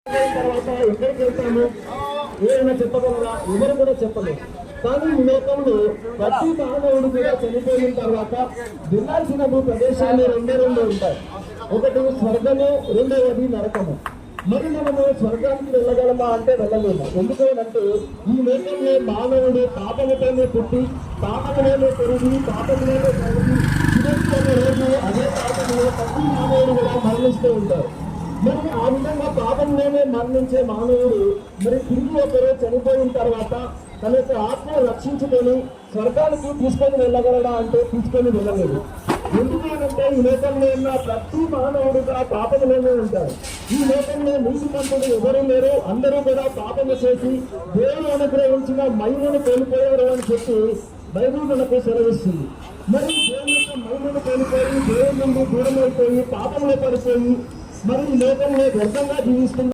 తర్వాత ఎక్కడికి వెళ్తాము ఏమైనా చెప్పగలరా? ఎవరు కూడా చెప్పలేదు. కానీ ఈ లోకంలో ప్రతి మానవుడు కూడా చనిపోయిన తర్వాత వెళ్ళాల్సిన ప్రదేశాలు రెండే ఉంటాయి. ఒకటి స్వర్గము, రెండవది నరకము. మరి మనము స్వర్గానికి వెళ్ళగలమా అంటే వెళ్ళలేము. ఎందుకంటే ఈ లోకంలో మానవుడు పాపముతోనే పుట్టి పాపములోనే పెరిగి పాపములోనే పెరిగి చివరి రోజు అదే పాపంలో ప్రతి మానవుడు కూడా మరణిస్తూ ఉంటారు. మరి ఆ విధంగా పాపంలోనే మరణించే మానవుడు మరి తిరిగి ఒకరు చనిపోయిన తర్వాత తన యొక్క ఆత్మను రక్షించుకొని స్వర్గానికి తీసుకొని వెళ్ళగలడా అంటే తీసుకొని వెళ్ళలేదు. ఎందుకంటే ఈ లోకంలో ఉన్న ప్రతి మానవుడుగా పాపంలోనే ఉంటారు. ఈ లోకంలో నీతిమంతుడు ఎవరు లేరు, అందరూ కూడా పాపము చేసి దేవుడు అనుగ్రహించిన మహిమను కోల్పోయారు అని చెప్పి బైబిల్ మనకు సెలవిస్తుంది. మరి దేవుని యొక్క మహిమను కోల్పోయి దేవుడి నుండి దూరమైపోయి పాపంలో పడిపోయి మరి ఈ లోకంలో వ్యర్థంగా జీవిస్తున్నారు.